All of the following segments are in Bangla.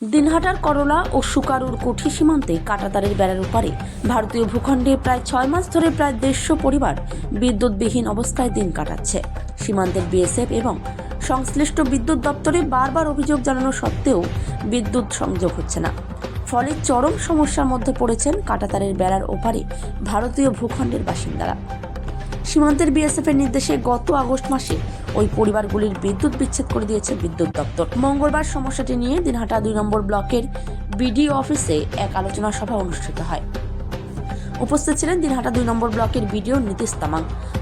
দিনহাটার করলা ও সুকারুর কুঠি সীমান্তে কাঁটাতারের বেড়ার ওপারে ভারতীয় ভূখণ্ডে প্রায় 6 মাস ধরে প্রায় 150 পরিবার বিদ্যুৎবিহীন অবস্থায় দিন কাটাচ্ছে। সীমান্তের বিএসএফ এবং সংশ্লিষ্ট বিদ্যুৎ দপ্তরে বারবার অভিযোগ জানানো সত্ত্বেও বিদ্যুৎ সংযোগ হচ্ছে না। ফলে চরম সমস্যার মধ্যে পড়েছেন কাঁটাতারের বেড়ার ওপারে ভারতীয় ভূখণ্ডের বাসিন্দারা। সীমান্তের বিএসএফের নির্দেশে গত আগস্ট মাসে ওই পরিবারগুলির বিদ্যুৎ বিচ্ছেদ করে দিয়েছে বিদ্যুৎ দপ্তর। মঙ্গলবার সমস্যাটি নিয়ে দিনহাটা 2 নম্বর ব্লকের বিডিও অফিসে এক আলোচনা সভা অনুষ্ঠিত হয়। উপস্থিত ছিলেন দিনহাটা 2 নম্বর ব্লকের বিডিও নীতিশ তামাং,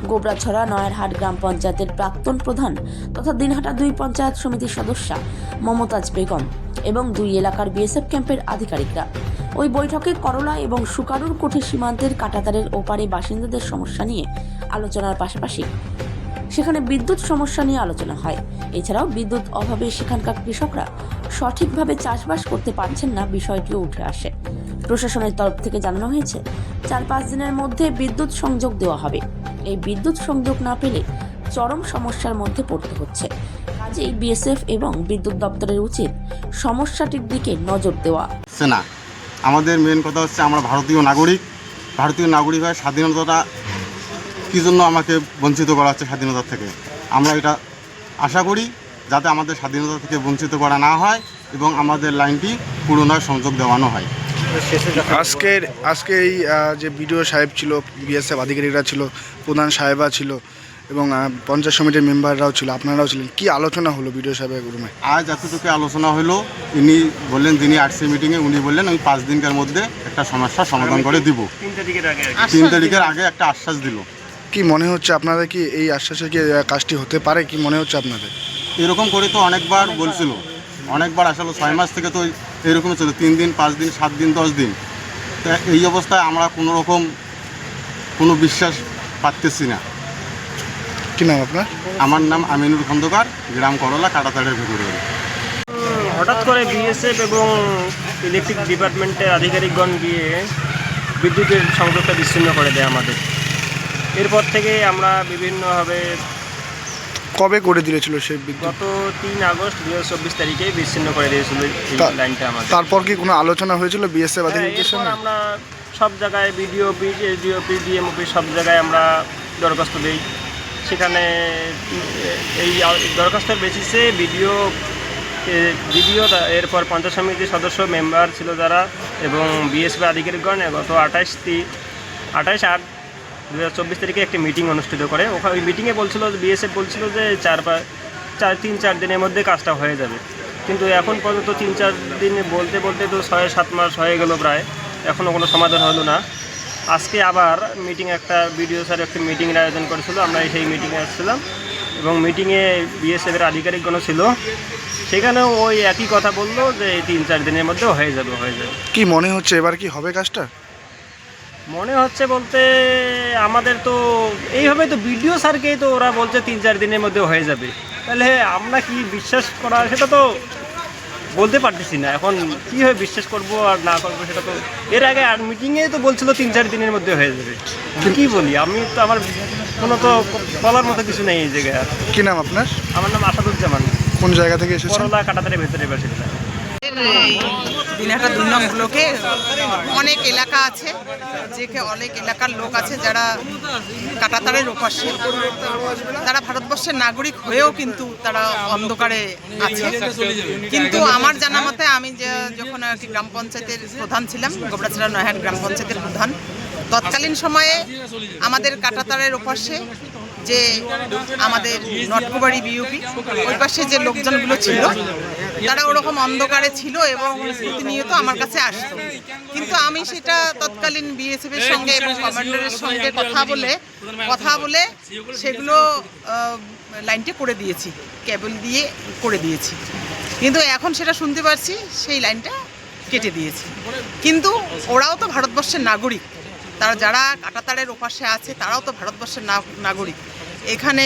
গোবরাছড়া নয়ারহাট গ্রাম পঞ্চায়েতের প্রাক্তন প্রধান তথা দিনহাটা 2 পঞ্চায়েত সমিতির সদস্যা মমতাজ বেগম এবং 2 এলাকার বিএসএফ ক্যাম্পের আধিকারিকরা। ওই বৈঠকে করলা এবং সুকারুর কুঠি সীমান্তের কাঁটাতারের ওপারে বাসিন্দাদের সমস্যা নিয়ে আলোচনার পাশাপাশি সেখানে বিদ্যুৎ সমস্যা নিয়ে আলোচনা হয়। এছাড়াও বিদ্যুৎ অভাবে সেখানকার কৃষকরা সঠিকভাবে চাষবাস করতে পারছেন না বিষয়টিও উঠে আসে। প্রশাসনের তরফ থেকে জানানো হয়েছে 4-5 দিনের মধ্যে বিদ্যুৎ সংযোগ দেওয়া হবে। এই বিদ্যুৎ সংযোগ না পেলে চরম সমস্যার মধ্যে পড়তে হচ্ছে। কাজেই বিএসএফ এবং বিদ্যুৎ দপ্তরের উচিত সমস্যাটির দিকে নজর দেওয়া। না, আমাদের মেন কথা হচ্ছে আমরা ভারতীয় নাগরিক হয়ে স্বাধীনতাটা কী জন্য আমাকে বঞ্চিত করা হচ্ছে স্বাধীনতা থেকে। আমরা এটা আশা করি যাতে আমাদের স্বাধীনতা থেকে বঞ্চিত করা না হয় এবং আমাদের লাইনটি পুনরায় সংযোগ দেওয়ানো হয়। আজকে এই যে বিডিও সাহেব ছিল, বিএসএফ আধিকারিকরা ছিল, প্রধান সাহেবা ছিল এবং পঞ্চায়েত সমিতির মেম্বাররাও ছিল, আপনারাও ছিলেন, কি আলোচনা হলো বিডিও সাহেবের রুমে? আজ এতটুকু আলোচনা হলো। ইনি বললেন, যিনি আরসি মিটিংয়ে উনি বললেন আমি 5 দিনের মধ্যে একটা সমস্যার সমাধান করে দিব। 3 তারিখের আগে একটা আশ্বাস দিল। কি মনে হচ্ছে আপনাদের, কি এই আশ্বাসে কি কাজটি হতে পারে, কি মনে হচ্ছে আপনাদের? এরকম করে তো অনেকবার বলছিল, অনেকবার আসলে 6 মাস থেকে তো এরকম ছিল, 3 দিন 5 দিন 7 দিন 10 দিন। তা এই অবস্থায় আমরা কোনো বিশ্বাস পাচ্ছি না। কি নাম আপনার? আমার নাম আমিনুর খন্দকার, গ্রাম করলা, কাঁটাতারের ভিতরে। হঠাৎ করে বিএসএফ এবং ইলেকট্রিক ডিপার্টমেন্টের আধিকারিকগণ গিয়ে বিদ্যুতের সংযোগটা বিচ্ছিন্ন করে দেয় আমাদের। এরপর থেকে আমরা বিভিন্নভাবে কবে করে দিয়েছিল সেই বিদ্যুৎ? গত 3 আগস্ট 2024 তারিখে বিচ্ছিন্ন করে দিয়েছিল এই লাইনটা আমাদের। তারপর কি কোনো আলোচনা হয়েছিল বিএসএফ আধিকারিকদের সঙ্গে? আমরা সব জায়গায় BDO office, SDO office, DM office সব জায়গায় আমরা দরখাস্ত দিই। সেখানে এই দরখাস্তের বেসিসে ভিডিও এরপর পঞ্চায়েত সমিতির সদস্য মেম্বার ছিল যারা এবং বিএসএফ আধিকারিকগণ গত 28/8/2024 তারিখে একটি মিটিং অনুষ্ঠিত করে। ওই মিটিংয়ে বলছিল, বিএসএফ বলছিল যে 3-4 দিনের মধ্যে কাজটা হয়ে যাবে। কিন্তু এখন পর্যন্ত 3-4 দিন বলতে বলতে তো 6-7 মাস হয়ে গেল প্রায়, এখনও কোনো সমাধান হলো না। আজকে আবার একটা বিডিও স্যার একটি মিটিংয়ের আয়োজন করেছিল, আমরা সেই মিটিংয়ে আসছিলাম এবং মিটিংয়ে বিএসএফের আধিকারিকগণও ছিল। সেখানেও ওই একই কথা বললো যে 3-4 দিনের মধ্যে হয়ে যাবে। কি মনে হচ্ছে এবার কি হবে কাজটা? মনে হচ্ছে বলতে আমাদের তো এইভাবে তো বিডিও স্যারকেই তো ওরা বলছে 3-4 দিনের মধ্যে হয়ে যাবে, তাহলে আমরা কি বিশ্বাস করা সেটা তো বলতে পারতেছি না। এখন কীভাবে বিশ্বাস করব আর না করবো সেটা তো, এর আগে আর মিটিংয়ে তো বলছিল 3-4 দিনের মধ্যে হয়ে যাবে। কি বলি, আমি তো আমার কোনো তো বলার মতো কিছু নেই এই জায়গায়। কি নাম আপনার? আমার নাম আসাদুজ্জামান। কোন জায়গা থেকে এসেছেন? করলা কাঁটাতারের ভেতরে বাসিন্দা। দিনহাটা 2 নং ব্লকে অনেক এলাকা আছে, অনেক এলাকার লোক আছে যারা কাঁটাতারের ওপাশে, তারা ভারতবর্ষের নাগরিক হয়েও কিন্তু তারা অন্ধকারে আছে। কিন্তু আমার জানা মতে, আমি যখন আর কি গ্রাম পঞ্চায়েতের প্রধান ছিলাম, গোবরাছড়া নয়ারহাট গ্রাম পঞ্চায়েতের প্রধান, তৎকালীন সময়ে আমাদের কাঁটাতারের ওপাশে যে আমাদের নটকুবাড়ি বিউপি ওই পাশে যে লোকজনগুলো ছিল তারা ওরকম অন্ধকারে ছিল এবং প্রতিনিয়ত আমার কাছে আসতো। কিন্তু আমি সেটা তৎকালীন বিএসএফের সঙ্গে এবং কমান্ডারের সঙ্গে কথা বলে সেগুলো লাইনটা করে দিয়েছি, কেবল দিয়ে করে দিয়েছি। কিন্তু এখন সেটা শুনতে পারছি সেই লাইনটা কেটে দিয়েছি। কিন্তু ওরাও তো ভারতবর্ষের নাগরিক, তারা যারা কাঁটাতারের ওপাশে আছে তারাও তো ভারতবর্ষের নাগরিক। এখানে